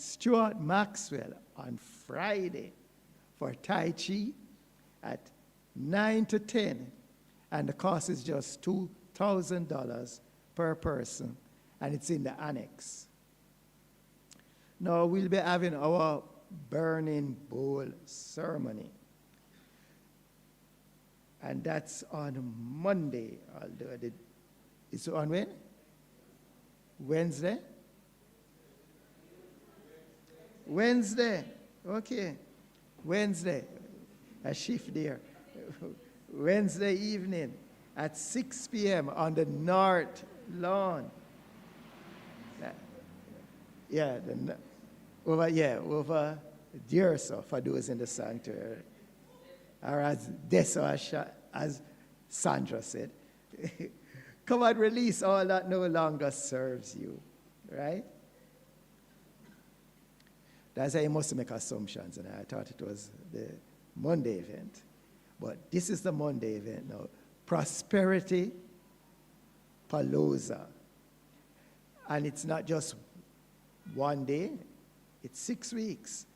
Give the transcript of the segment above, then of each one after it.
Stuart Maxwell on Friday for Tai Chi at 9 to 10. And the cost is just $2,000 per person. And it's in the annex. Now we'll be having our burning bowl ceremony. And that's on Monday. It's on when? Wednesday? Wednesday. Okay. Wednesday. A shift there. Wednesday evening at 6 p.m. on the North Lawn. Over there, so for those in the sanctuary. Or as Sandra said, come and release all that no longer serves you, right? That's how you must make assumptions, and I thought it was the Monday event. But this is the Monday event now. Prosperity Palooza. And it's not just one day, it's 6 weeks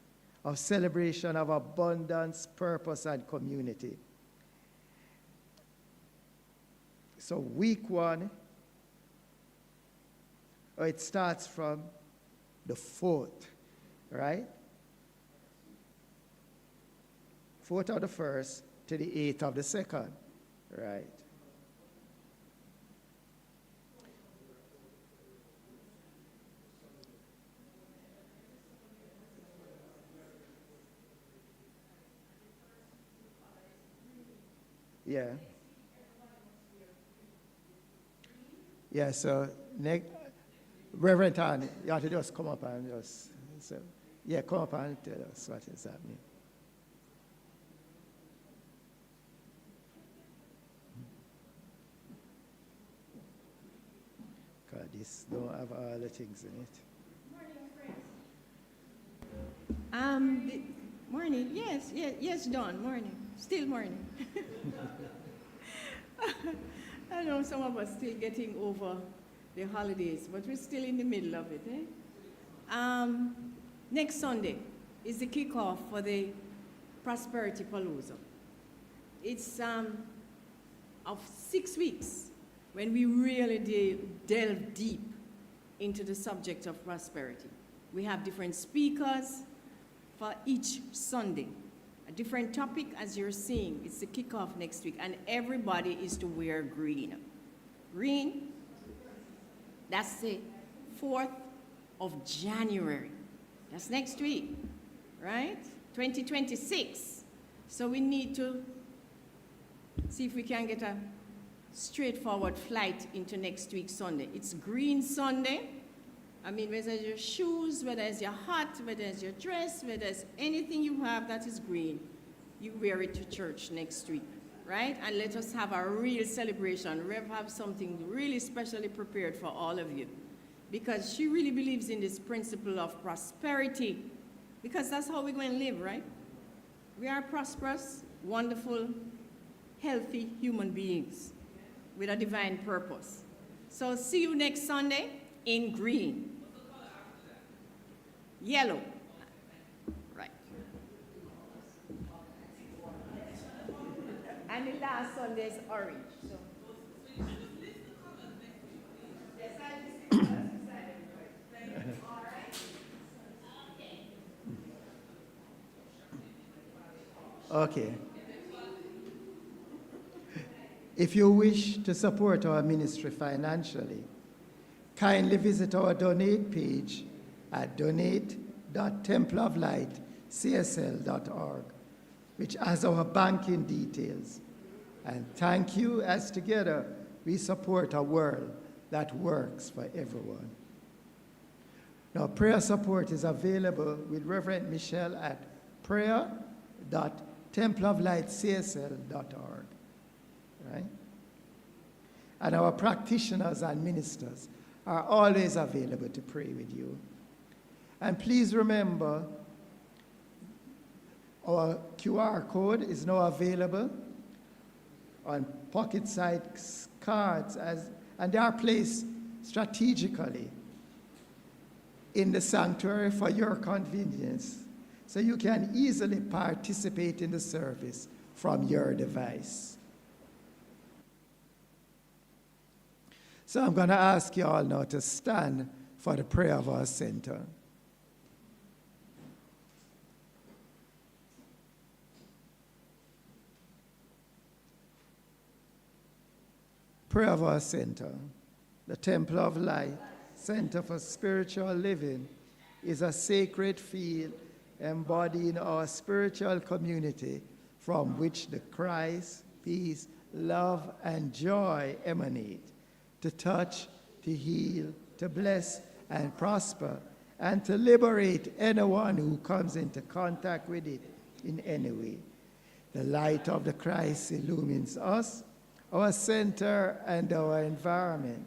of celebration of abundance, purpose, and community. So week 1, it starts from the 4th, right? 4th of the 1st to the 8th of the 2nd, right? Yeah. Yeah, so Reverend Tan, you have to just come up and just, come up and tell us what is happening. God, this don't have all the things in it. Morning, yes, Dawn, morning, still morning. I know some of us still getting over the holidays, but we're still in the middle of it, eh? Next Sunday is the kickoff for the Prosperity Palooza. It's of 6 weeks when we really delve deep into the subject of prosperity. We have different speakers for each Sunday. A different topic, as you're seeing. It's the kickoff next week, and everybody is to wear green. Green, that's the 4th of January. That's next week, right? 2026. So we need to see if we can get a straightforward flight into next week Sunday. It's Green Sunday. I mean, whether it's your shoes, whether it's your hat, whether it's your dress, whether it's anything you have that is green, you wear it to church next week, right? And let us have a real celebration. Rev have something really specially prepared for all of you, because she really believes in this principle of prosperity, because that's how we're going to live, right? We are prosperous, wonderful, healthy human beings with a divine purpose. So see you next Sunday in green. Yellow. Right. And the last Sunday is orange. So. Okay. If you wish to support our ministry financially, kindly visit our donate page at donate.templeoflightcsl.org, which has our banking details. And thank you, as together we support a world that works for everyone. Now, prayer support is available with Reverend Michelle at prayer.templeoflightcsl.org, right? And our practitioners and ministers are always available to pray with you. And please remember, our QR code is now available on pocket-sized cards, and they are placed strategically in the sanctuary for your convenience, so you can easily participate in the service from your device. So I'm going to ask you all now to stand for the prayer of our center. Prayer of our center. The Temple of Light, Center for Spiritual Living, is a sacred field embodying our spiritual community from which the Christ, peace, love, and joy emanate, to touch, to heal, to bless, and prosper, and to liberate anyone who comes into contact with it in any way. The light of the Christ illumines us, our center, and our environment.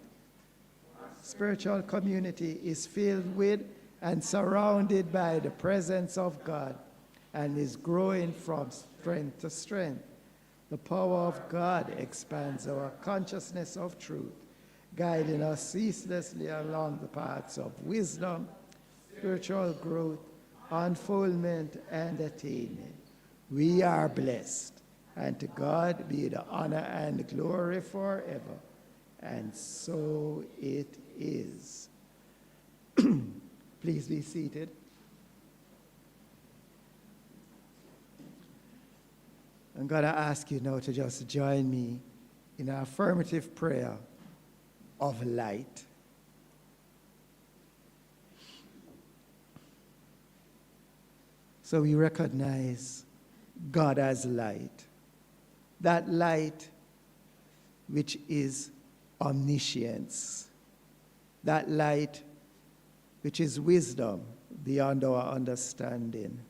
Spiritual community is filled with and surrounded by the presence of God and is growing from strength to strength. The power of God expands our consciousness of truth, guiding us ceaselessly along the paths of wisdom, spiritual growth, unfoldment, and attainment. We are blessed, and to God be the honor and glory forever. And so it is. Please be seated. I'm going to ask you now to just join me in our affirmative prayer of light. So we recognize God as light. That light which is omniscience. That light which is wisdom beyond our understanding.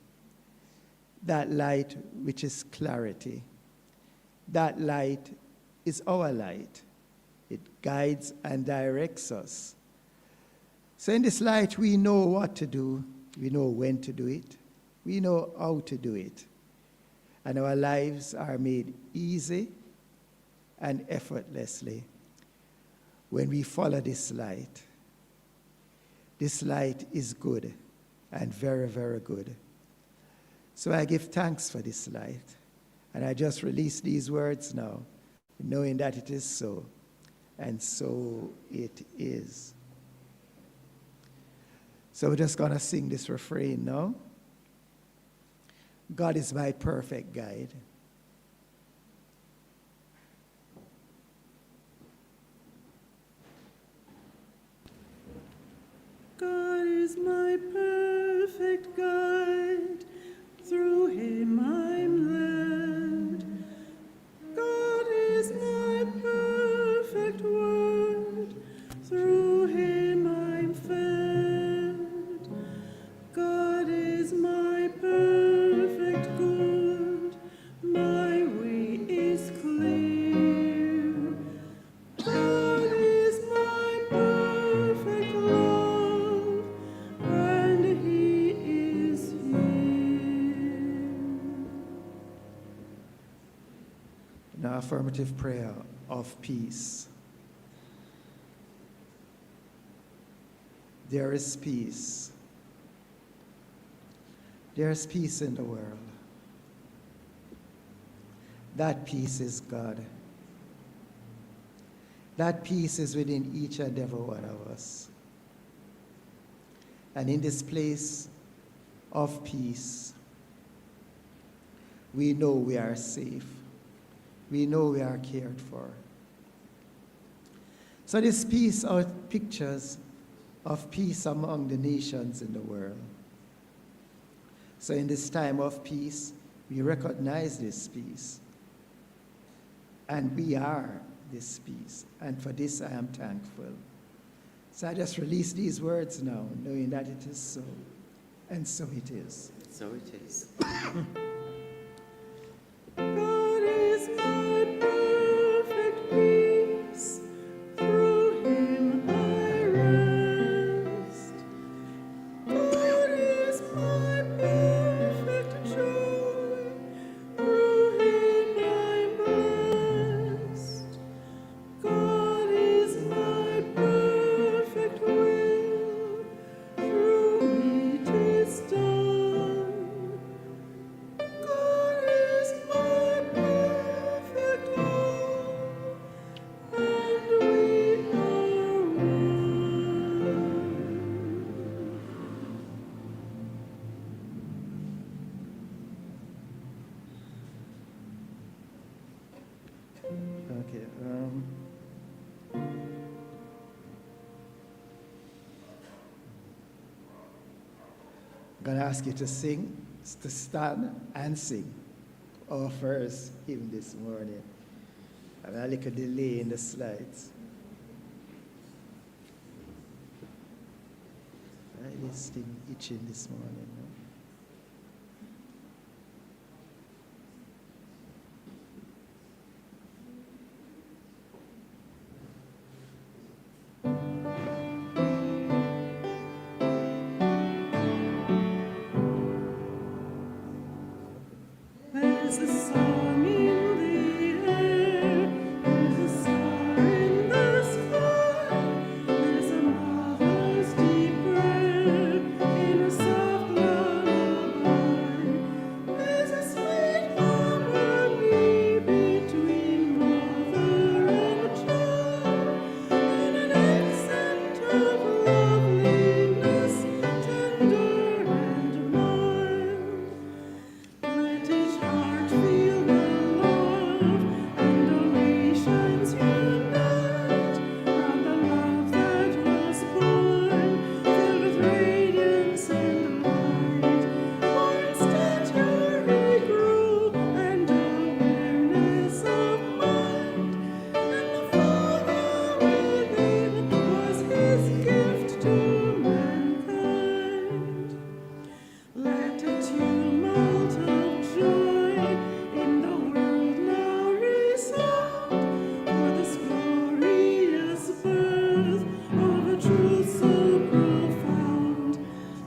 That light which is clarity. That light is our light. It guides and directs us. So in this light, we know what to do. We know when to do it. We know how to do it. And our lives are made easy and effortlessly when we follow this light. This light is good and very, very good. So I give thanks for this light. And I just release these words now, knowing that it is so. And so it is. So we're just going to sing this refrain now. God is my perfect guide. God is my perfect guide, through him I'm led. God is my perfect word, through him I'm fed. God is my perfect good, my way is clear. God is my perfect love, and he is here. Now, affirmative prayer of peace. There is peace. There is peace in the world. That peace is God. That peace is within each and every one of us. And in this place of peace, we know we are safe. We know we are cared for. So this peace are pictures of peace among the nations in the world. So in this time of peace, we recognize this peace. And we are this peace. And for this I am thankful. So I just release these words now, knowing that it is so. And so it is. So it is. God is my perfect peace, through him I rest. God is my perfect joy, through him I'm blessed. God is my perfect will, through I'm going to ask you to sing, to stand and sing our first hymn this morning. I have a little delay in the slides. This thing itching this morning. No? There's a song in the air, there's a star in the sky, there's a mother's deep prayer in a soft lullaby. There's a sweet harmony between mother and child, in an accent of loveliness, tender and mild. Let each heart feel the love, and all nations unite round the love that was born, filled with radiance and light. For in stature he grew, and awareness of mind, and the Father within was his gift to mankind. Let a tumult of joy in the world now resound, for this glorious birth of a truth so profound.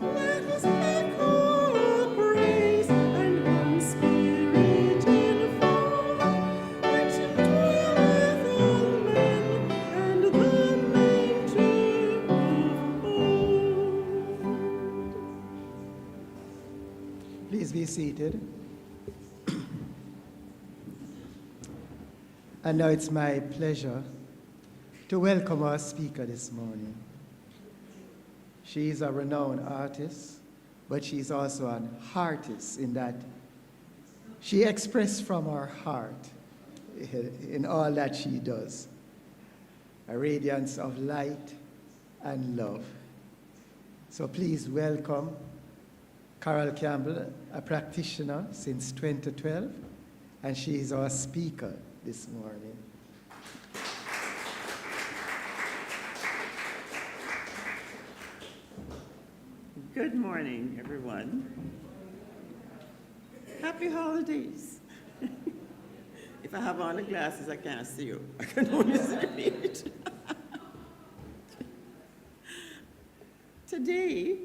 Let us echo all praise and one spirit involve, which indwelleth all men and the manger of old. Please be seated. And now it's my pleasure to welcome our speaker this morning. She is a renowned artist, but she's also an artist in that she expresses from her heart in all that she does, a radiance of light and love. So please welcome Carol Campbell, a practitioner since 2012, and she is our speaker this morning. Good morning, everyone. Happy holidays. If I have on the glasses, I can't see you. I can only see the page. Today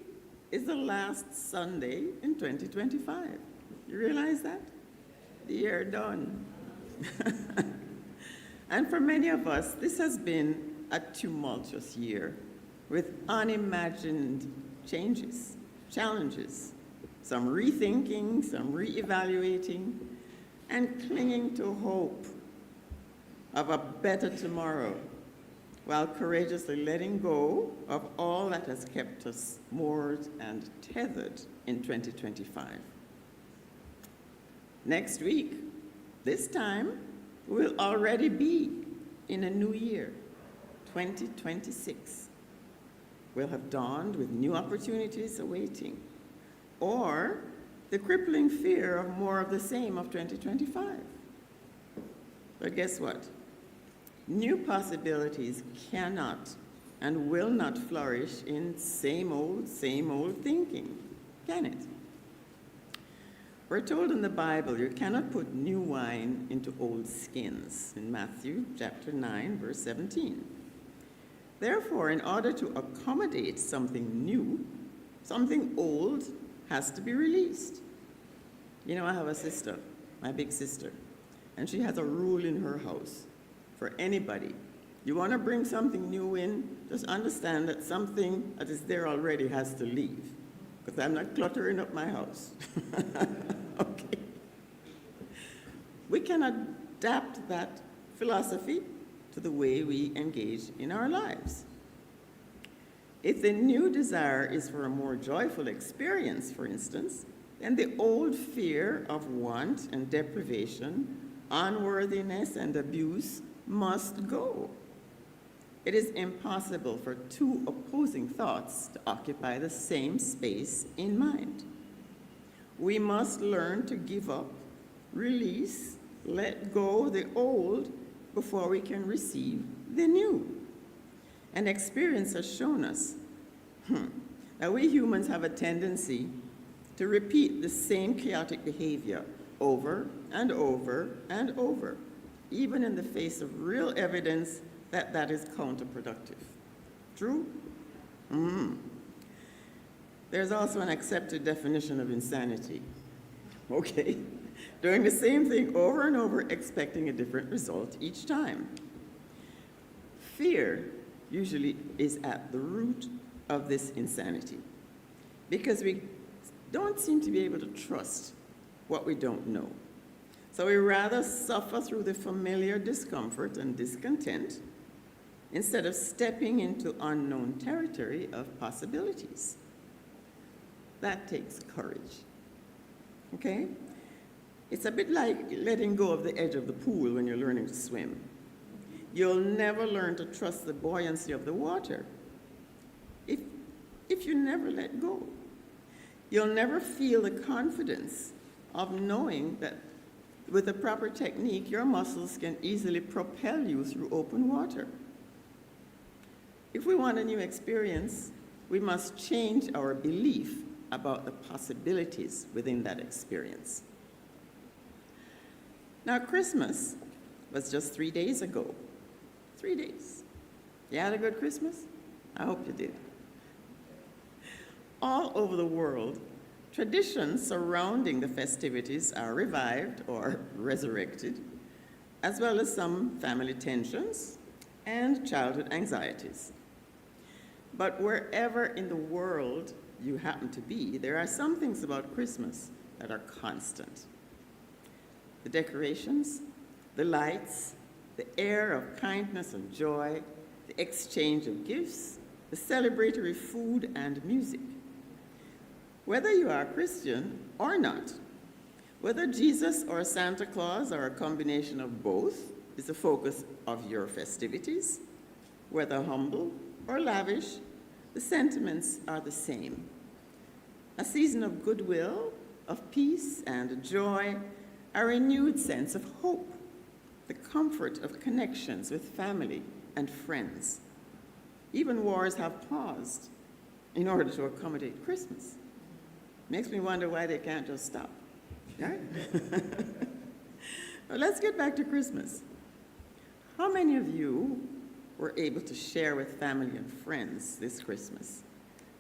is the last Sunday in 2025. You realize that? The year done. And for many of us, this has been a tumultuous year with unimagined changes, challenges, some rethinking, some reevaluating, and clinging to hope of a better tomorrow, while courageously letting go of all that has kept us moored and tethered in 2025. Next week, this time, we'll already be in a new year, 2026. We'll have dawned with new opportunities awaiting, or the crippling fear of more of the same of 2025. But guess what? New possibilities cannot and will not flourish in same old thinking, can it? We're told in the Bible you cannot put new wine into old skins, in Matthew chapter 9, verse 17. Therefore, in order to accommodate something new, something old has to be released. You know, I have a sister, my big sister, and she has a rule in her house for anybody. You want to bring something new in, just understand that something that is there already has to leave, because I'm not cluttering up my house. Okay. We can adapt that philosophy to the way we engage in our lives. If the new desire is for a more joyful experience, for instance, then the old fear of want and deprivation, unworthiness and abuse must go. it is impossible for two opposing thoughts to occupy the same space in mind. We must learn to give up, release, let go the old before we can receive the new. And experience has shown us that we humans have a tendency to repeat the same chaotic behavior over and over and over, even in the face of real evidence that that is counterproductive. True? There's also an accepted definition of insanity. Okay? Doing the same thing over and over, expecting a different result each time. Fear usually is at the root of this insanity because we don't seem to be able to trust what we don't know. So we rather suffer through the familiar discomfort and discontent instead of stepping into unknown territory of possibilities. That takes courage. Okay? It's a bit like letting go of the edge of the pool when you're learning to swim. You'll never learn to trust the buoyancy of the water if you never let go. You'll never feel the confidence of knowing that with the proper technique, your muscles can easily propel you through open water. If we want a new experience, we must change our belief about the possibilities within that experience. Now, Christmas was just 3 days ago. 3 days. You had a good Christmas? I hope you did. All over the world, traditions surrounding the festivities are revived or resurrected, as well as some family tensions and childhood anxieties. But wherever in the world you happen to be, there are some things about Christmas that are constant. The decorations, the lights, the air of kindness and joy, the exchange of gifts, the celebratory food and music. Whether you are a Christian or not, whether Jesus or Santa Claus or a combination of both is the focus of your festivities, whether humble or lavish, the sentiments are the same. A season of goodwill, of peace and joy, a renewed sense of hope, the comfort of connections with family and friends. Even wars have paused in order to accommodate Christmas. Makes me wonder why they can't just stop, right? But let's get back to Christmas. How many of you were able to share with family and friends this Christmas,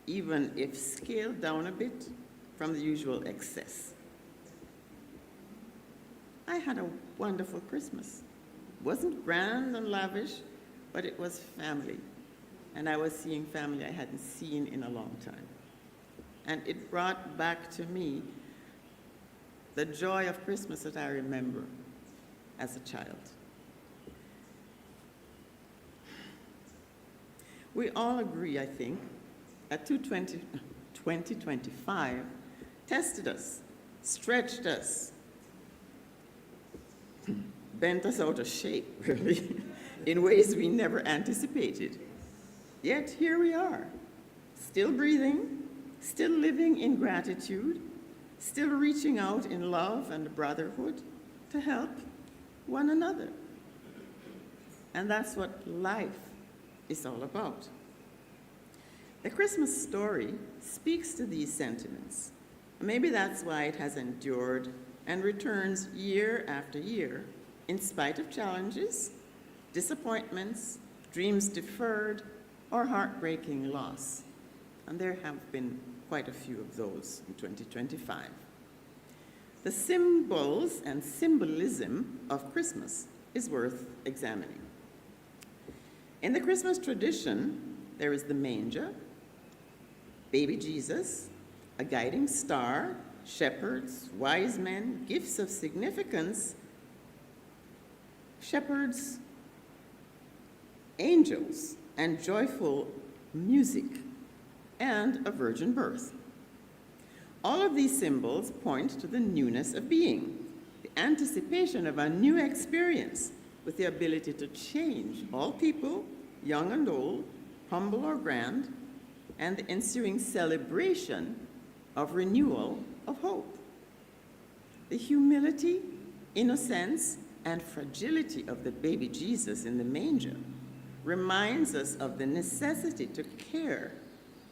even if scaled down a bit from the usual excess? I had a wonderful Christmas. It wasn't grand and lavish, but it was family. And I was seeing family I hadn't seen in a long time. And it brought back to me the joy of Christmas that I remember as a child. We all agree, I think, that 2025 tested us, stretched us, bent us out of shape, really, in ways we never anticipated. Yet here we are, still breathing, still living in gratitude, still reaching out in love and brotherhood to help one another. And that's what life is all about. The Christmas story speaks to these sentiments. Maybe that's why it has endured and returns year after year, in spite of challenges, disappointments, dreams deferred, or heartbreaking loss. And there have been quite a few of those in 2025. The symbols and symbolism of Christmas is worth examining. In the Christmas tradition, there is the manger, baby Jesus, a guiding star, shepherds, wise men, gifts of significance, shepherds, angels, and joyful music, and a virgin birth. All of these symbols point to the newness of being, the anticipation of a new experience with the ability to change all people, young and old, humble or grand, and the ensuing celebration of renewal of hope. The humility, innocence, and fragility of the baby Jesus in the manger reminds us of the necessity to care,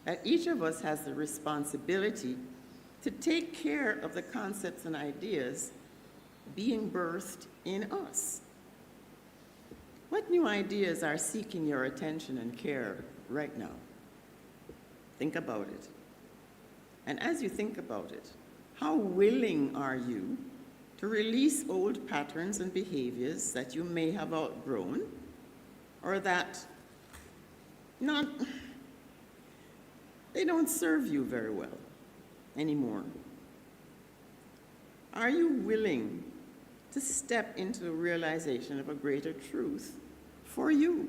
that each of us has the responsibility to take care of the concepts and ideas being birthed in us. What new ideas are seeking your attention and care right now? Think about it. And as you think about it, how willing are you to release old patterns and behaviors that you may have outgrown or that they don't serve you very well anymore? Are you willing to step into the realization of a greater truth for you?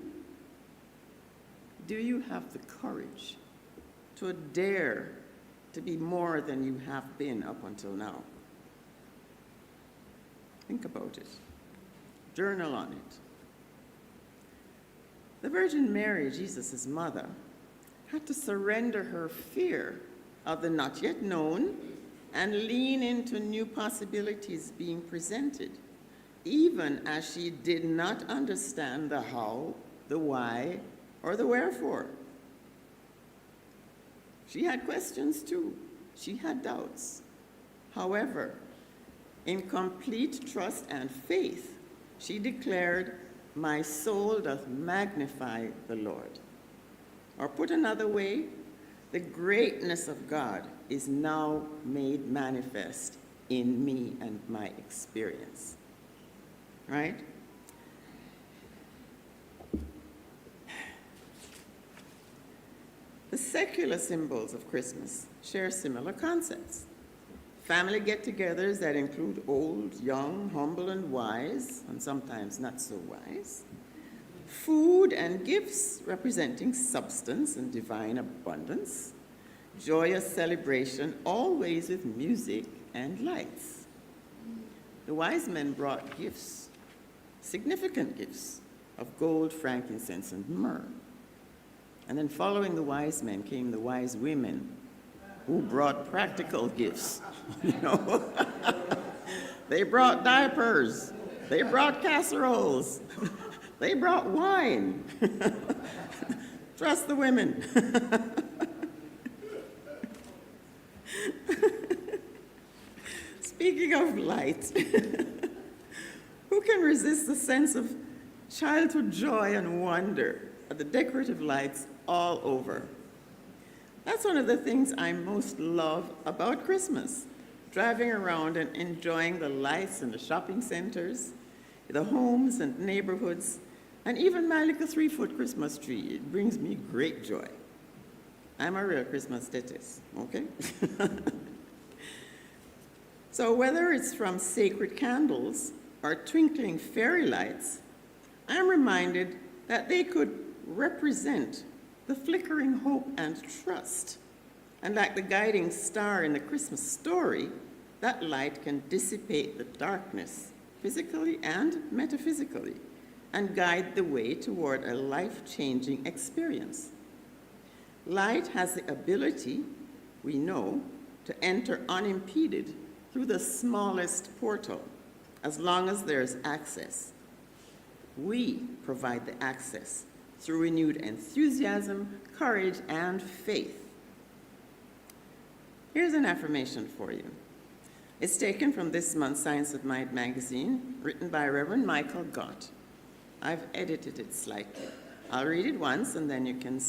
Do you have the courage to dare to be more than you have been up until now? Think about it. Journal on it. The Virgin Mary, Jesus' mother, had to surrender her fear of the not yet known and lean into new possibilities being presented, even as she did not understand the how, the why, or the wherefore. She had questions too. She had doubts. However, in complete trust and faith, she declared, "My soul doth magnify the Lord." Or put another way, the greatness of God is now made manifest in me and my experience. Right? The secular symbols of Christmas share similar concepts. Family get-togethers that include old, young, humble, and wise, and sometimes not so wise. Food and gifts representing substance and divine abundance. Joyous celebration, always with music and lights. The wise men brought gifts, significant gifts, of gold, frankincense, and myrrh. And then following the wise men came the wise women who brought practical gifts, you know. They brought diapers, they brought casseroles, they brought wine. Trust the women. Speaking of light, who can resist the sense of childhood joy and wonder at the decorative lights all over? That's one of the things I most love about Christmas, driving around and enjoying the lights in the shopping centers, the homes and neighborhoods, and even my little 3-foot Christmas tree. It brings me great joy. I'm a real Christmas status, okay? So whether it's from sacred candles or twinkling fairy lights, I'm reminded that they could represent the flickering hope and trust. And like the guiding star in the Christmas story, that light can dissipate the darkness, physically and metaphysically, and guide the way toward a life-changing experience. Light has the ability, we know, to enter unimpeded through the smallest portal, as long as there's access. We provide the access through renewed enthusiasm, courage, and faith. Here's an affirmation for you. It's taken from this month's Science of Mind magazine, written by Reverend Michael Gott. I've edited it slightly. I'll read it once, and then you can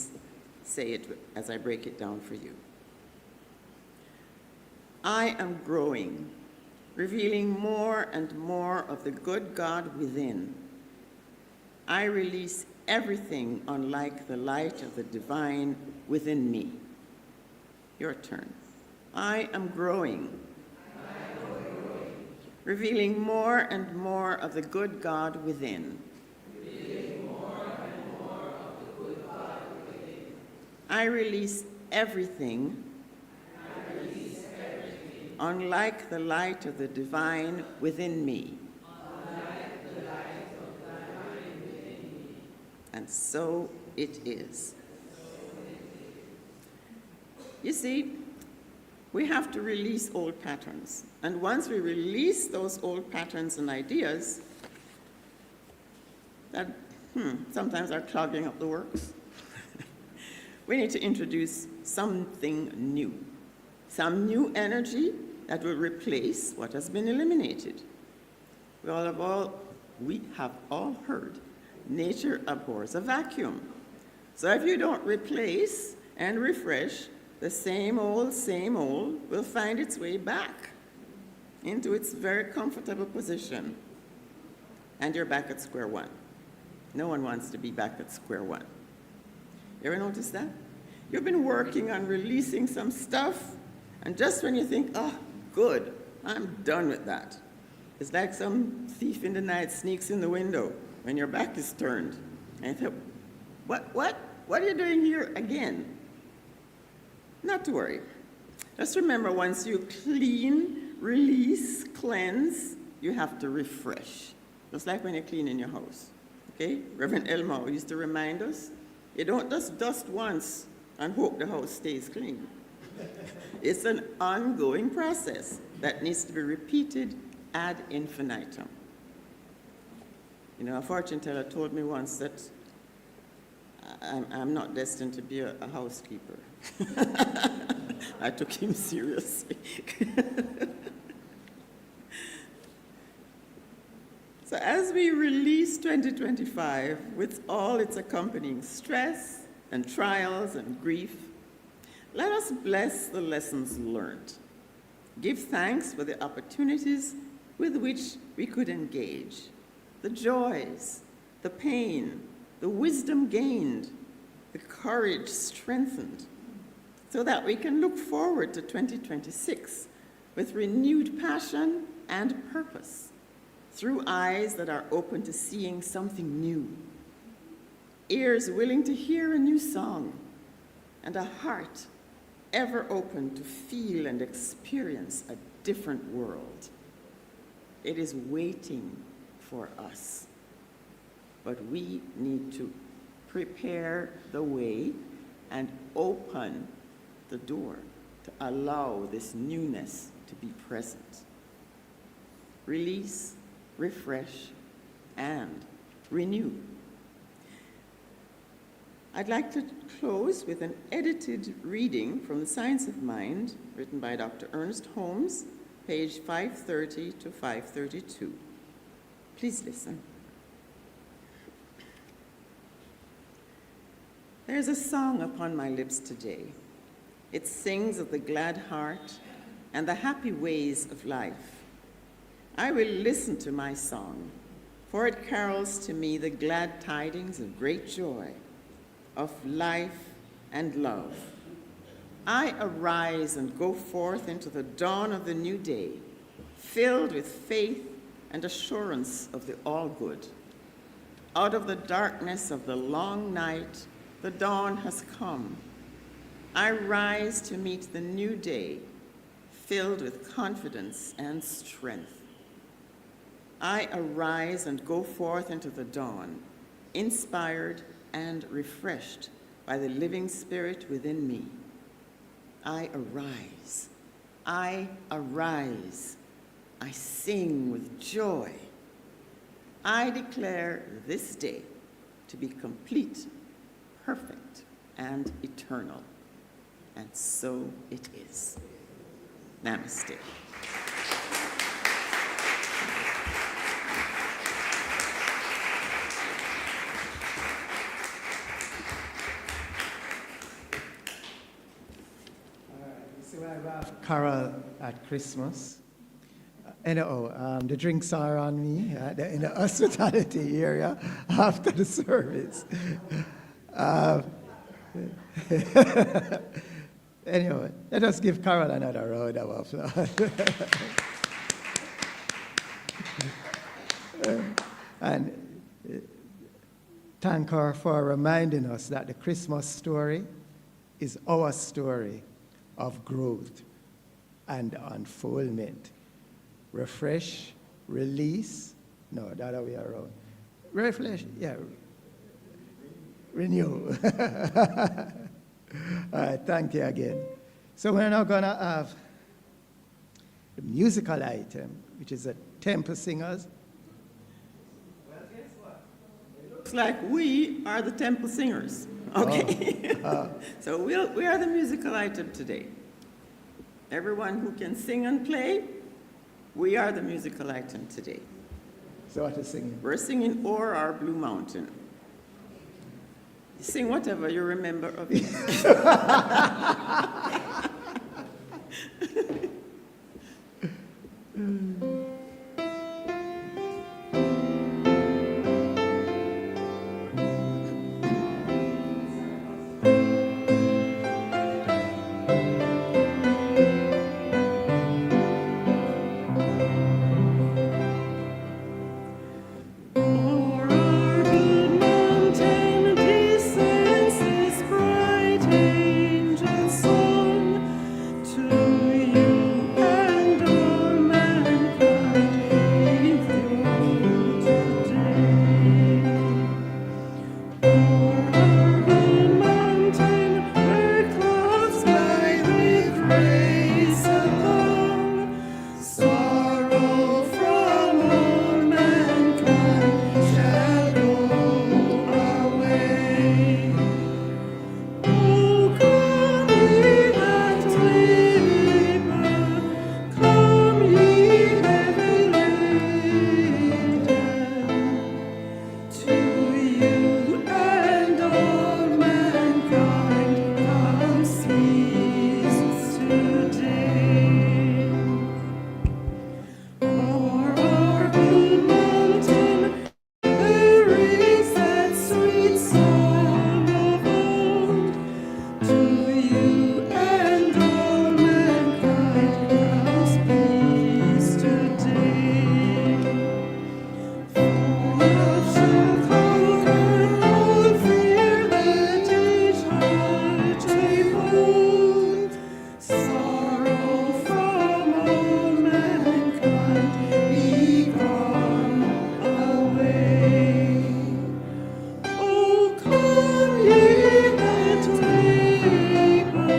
say it as I break it down for you. I am growing, revealing more and more of the good God within. I release everything unlike the light of the divine within me. Your turn. I am growing, revealing more and more of the good God within. I release everything unlike the light of the divine within me. And And so it is. You see, we have to release old patterns. And once we release those old patterns and ideas that sometimes are clogging up the works, we need to introduce something new, some new energy that will replace what has been eliminated. We have all heard, nature abhors a vacuum. So if you don't replace and refresh, the same old will find its way back into its very comfortable position. And you're back at square one. No one wants to be back at square one. You ever notice that? You've been working on releasing some stuff, and just when you think, oh, good, I'm done with that, it's like some thief in the night sneaks in the window when your back is turned. And you think, what are you doing here again? Not to worry. Just remember, once you clean, release, cleanse, you have to refresh. Just like when you're cleaning your house. Okay? Reverend Elmo used to remind us, you don't just dust once and hope the house stays clean. It's an ongoing process that needs to be repeated ad infinitum. You know, a fortune teller told me once that I'm not destined to be a housekeeper. I took him seriously. So as we release 2025 with all its accompanying stress and trials and grief, let us bless the lessons learned. Give thanks for the opportunities with which we could engage, the joys, the pain, the wisdom gained, the courage strengthened, so that we can look forward to 2026 with renewed passion and purpose, through eyes that are open to seeing something new, ears willing to hear a new song, and a heart ever open to feel and experience a different world. It is waiting for us, but we need to prepare the way and open the door to allow this newness to be present. Release, refresh, and renew. I'd like to close with an edited reading from The Science of Mind, written by Dr. Ernest Holmes, page 530 to 532. Please listen. There's a song upon my lips today. It sings of the glad heart and the happy ways of life. I will listen to my song, for it carols to me the glad tidings of great joy, of life and love. I arise and go forth into the dawn of the new day, filled with faith and assurance of the all-good. Out of the darkness of the long night, the dawn has come. I rise to meet the new day, filled with confidence and strength. I arise and go forth into the dawn, inspired and refreshed by the living spirit within me. I arise, I arise, I sing with joy. I declare this day to be complete, perfect, and eternal. And so it is. Namaste. So I have Carol at Christmas. The drinks are on me in the hospitality area after the service. Anyway, let us give Carol another round of applause. And thank her for reminding us that the Christmas story is our story of growth and unfoldment. Refresh, release, no, the other way around. Refresh, yeah. Renew. All right, thank you again. So we're now going to have the musical item, which is a temple singers. Looks like we are the temple singers. Okay. So we are the musical item today. Everyone who can sing and play, we are the musical item today. So what is singing? We're singing O'er Our Blue Mountain. Sing whatever you remember of it. O'er our blue mountain descends this bright angel song. To you and all mankind we throw today. O'er our blue mountain, where clouds lie with grace along, sorrow from all mankind shall go away. Oh, come ye that labor, come ye heavy laden, to you and all mankind comes peace today. O'er our blue mountain there is that sweet song of old. To you and all mankind comes peace today. Love shall conquer all fear that each heart may hold. Sorrow from all mankind be gone away. Oh, come ye that labor,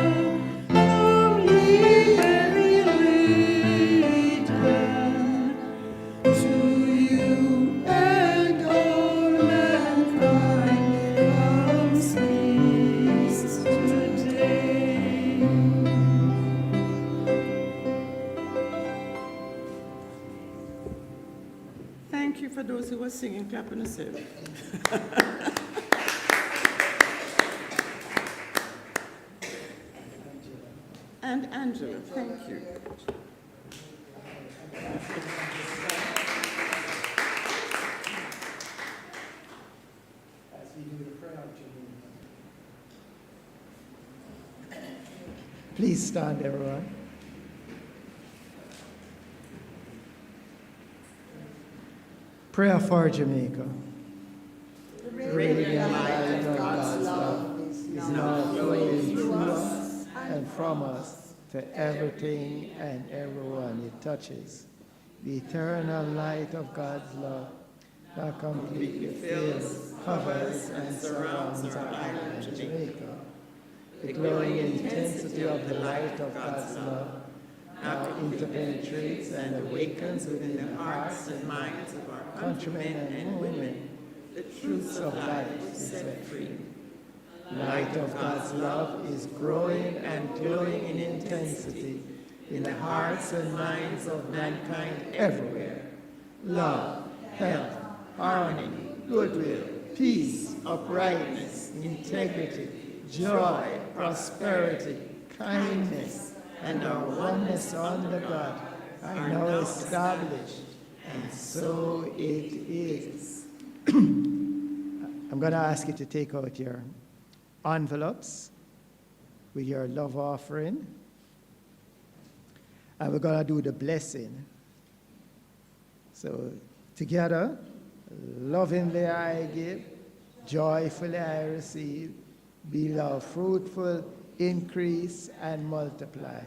come ye heavy laden, to you and all mankind comes peace today. Thank you for those who were singing, clapping us in. And Angela, thank you. As we do the prayer of Jamaica. Please stand, everyone. Prayer for Jamaica. The radiant light of God's love is now flowing through us and from us to everything and everyone it touches. The eternal light of God's love that completely fills, covers, and surrounds our island, Jamaica. The glowing intensity of the light of God's love now interpenetrates and awakens within the hearts and minds of our countrymen and women the truths of life is set free. Light of God's love is growing and glowing in intensity in the hearts and minds of mankind everywhere. Love, health, harmony, goodwill, peace, uprightness, integrity, joy, prosperity, kindness, and our oneness under God are now established, and so it is. I'm going to ask you to take out your envelopes with your love offering, and we're going to do the blessing. So together, lovingly I give, joyfully I receive, be thou fruitful, increase and multiply.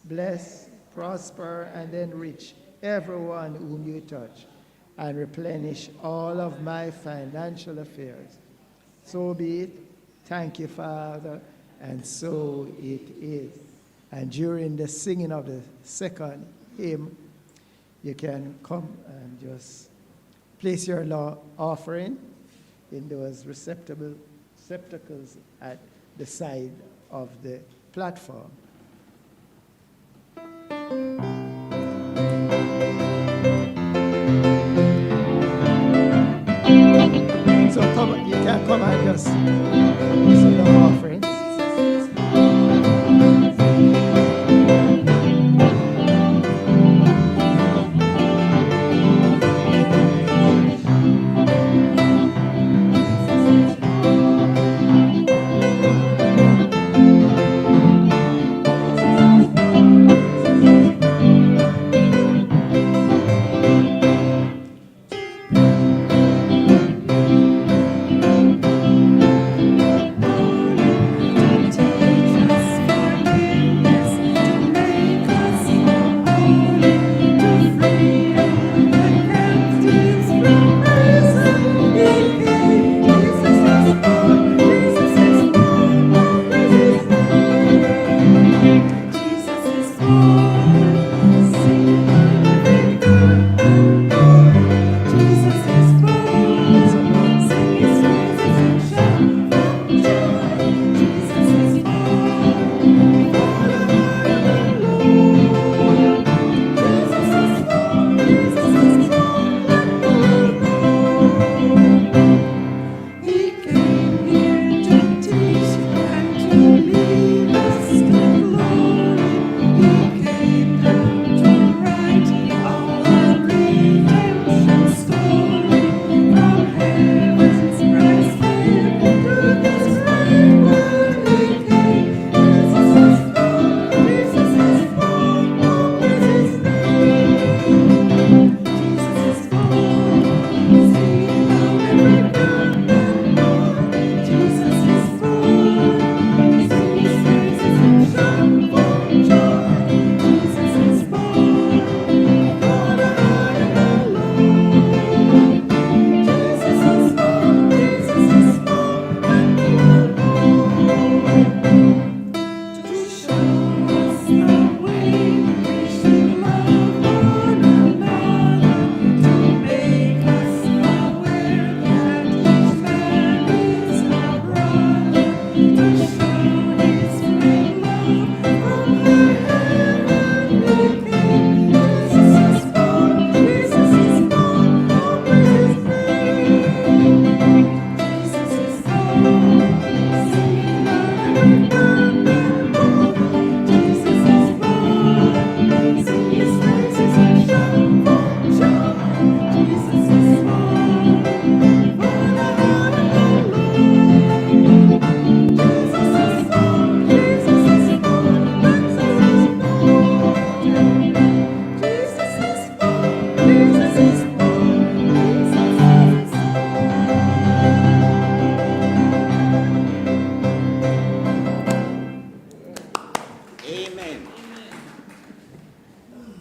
Bless, prosper, and enrich everyone whom you touch, and replenish all of my financial affairs. So be it. Thank you, Father. And so it is. And during the singing of the second hymn, you can come and just place your offering in those receptacles at the side of the platform. So you can come and just see the offerings.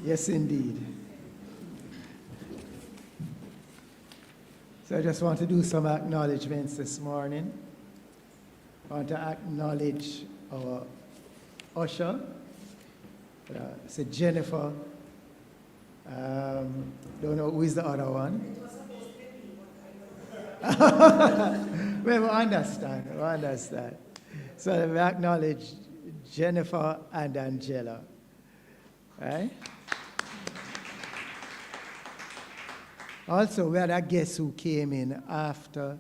Yes, indeed. So I just want to do some acknowledgements this morning. I want to acknowledge our usher, say Jennifer. Don't know who is the other one. We understand. So we acknowledge Jennifer and Angela. Right? Also, we had a guest who came in after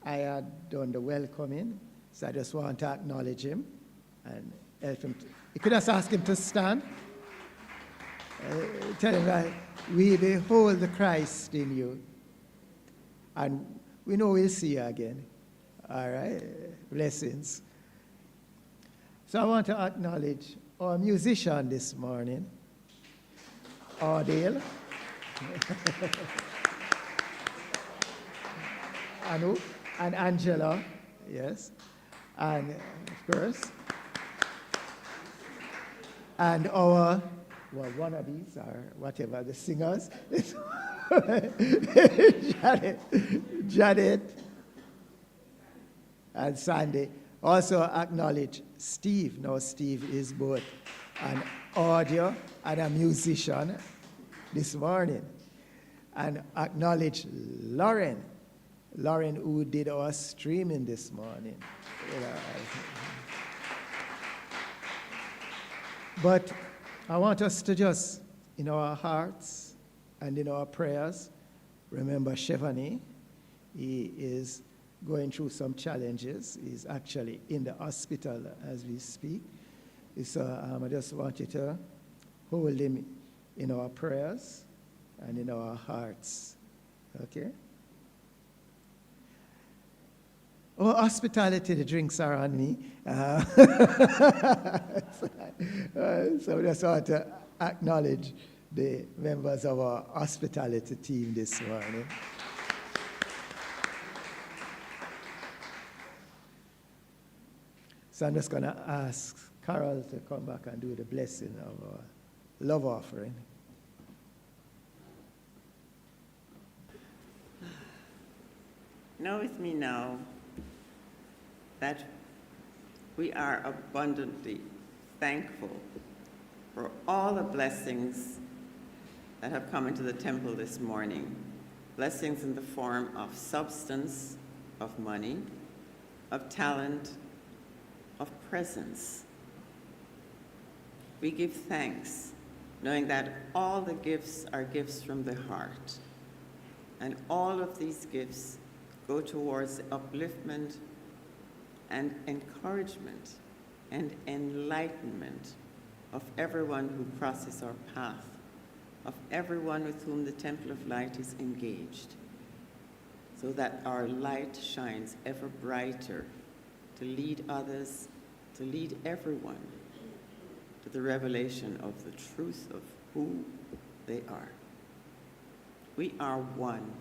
I had done the welcoming, so I just want to acknowledge him and help him. You could just ask him to stand. Tell him that we behold the Christ in you, and we know we'll see you again. All right? Blessings. So I want to acknowledge our musician this morning, Ardale. Anu and Angela, yes, and of course, and our wannabes or whatever, the singers, Janet, and Sandy. Also acknowledge Steve. Now Steve is both an audio and a musician this morning. And acknowledge Lauren. Lauren, who did our streaming this morning. You know, but I want us to just, in our hearts and in our prayers, remember Chevani. He is going through some challenges. He's actually in the hospital as we speak. So I just want you to hold him in our prayers and in our hearts. Okay? Oh, hospitality, the drinks are on me. So we just want to acknowledge the members of our hospitality team this morning. So I'm just going to ask Carol to come back and do the blessing of our love offering. Know with me now that we are abundantly thankful for all the blessings that have come into the temple this morning. Blessings in the form of substance, of money, of talent, of presence. We give thanks, knowing that all the gifts are gifts from the heart, and all of these gifts go towards the upliftment and encouragement and enlightenment of everyone who crosses our path, of everyone with whom the Temple of Light is engaged, so that our light shines ever brighter to lead others, to lead everyone to the revelation of the truth of who they are. We are one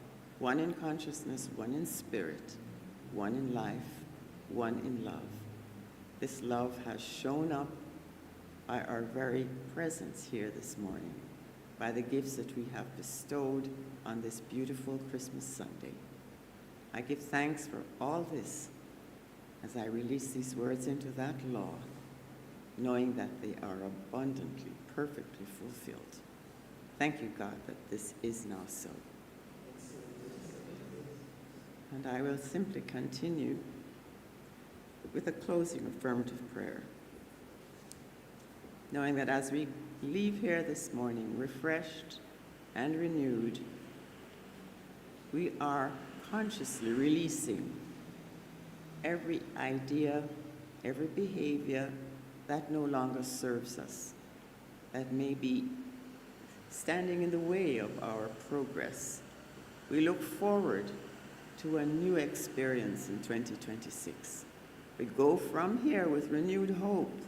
in consciousness, one in spirit, one in life, one in love. This love has shown up by our very presence here this morning, by the gifts that we have bestowed on this beautiful Christmas Sunday. I give thanks for all this as I release these words into that law, knowing that they are abundantly, perfectly fulfilled. Thank you, God, that this is now so. And I will simply continue with a closing affirmative prayer, knowing that as we leave here this morning refreshed and renewed, we are consciously releasing every idea, every behavior that no longer serves us, that may be standing in the way of our progress. We look forward to a new experience in 2026. We go from here with renewed hope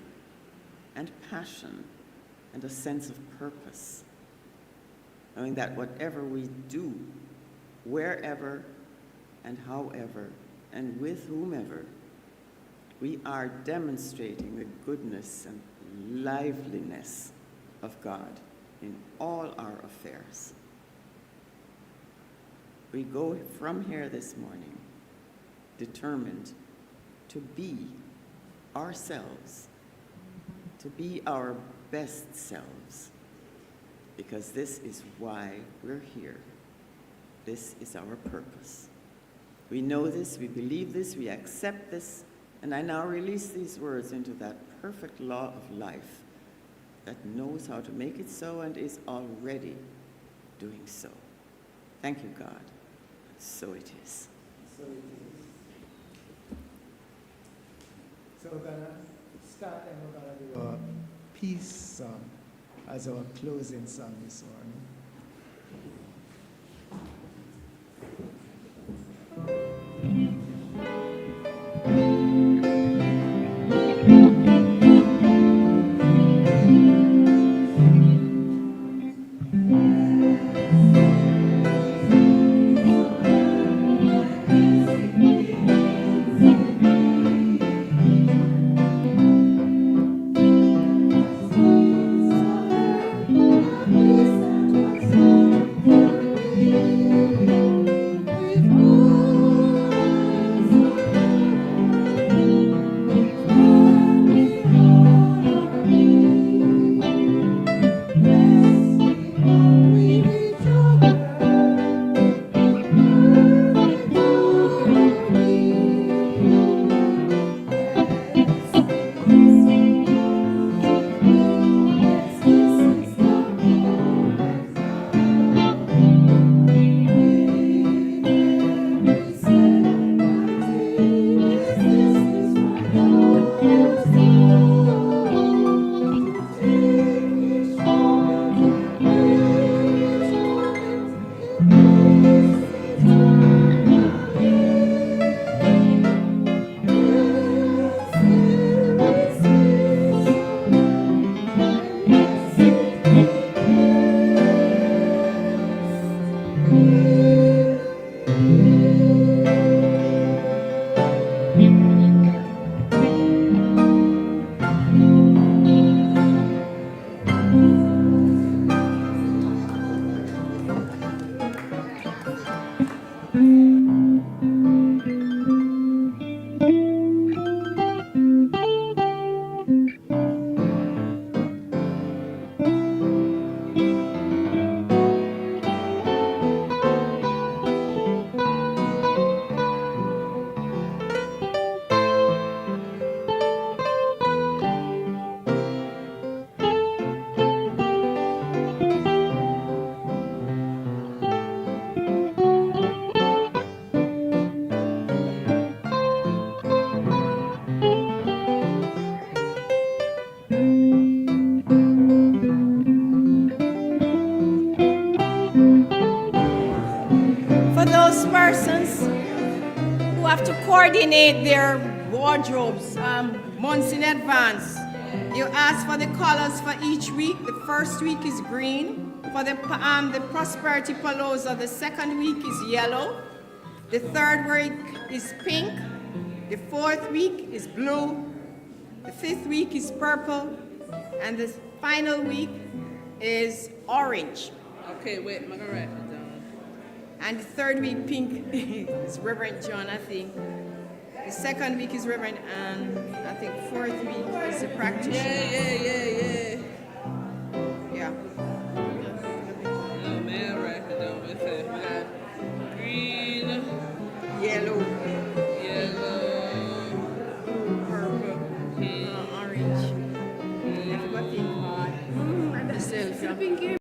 and passion and a sense of purpose, knowing that whatever we do, wherever and however and with whomever, we are demonstrating the goodness and liveliness of God in all our affairs. We go from here this morning determined to be ourselves, to be our best selves, because this is why we're here. This is our purpose. We know this, we believe this, we accept this, and I now release these words into that perfect law of life that knows how to make it so and is already doing so. Thank you, God. So it is. So it is. So we're going to start and we're going to do our peace song as our closing song this morning. those persons who have to coordinate their wardrobes months in advance. You ask for the colors for each week. The first week is green. For the prosperity palooza, the second week is yellow. The third week is pink. The fourth week is blue. The fifth week is purple. And the final week is orange. Okay, wait, I'm gonna write it down. And the third week, pink, is Reverend John, I think. The second week is Reverend Ann. I think fourth week is the practitioner. Yeah. Yeah. Oh man, write it down. We got green, Yellow, yellow, purple, orange. I forgot pink. And the self.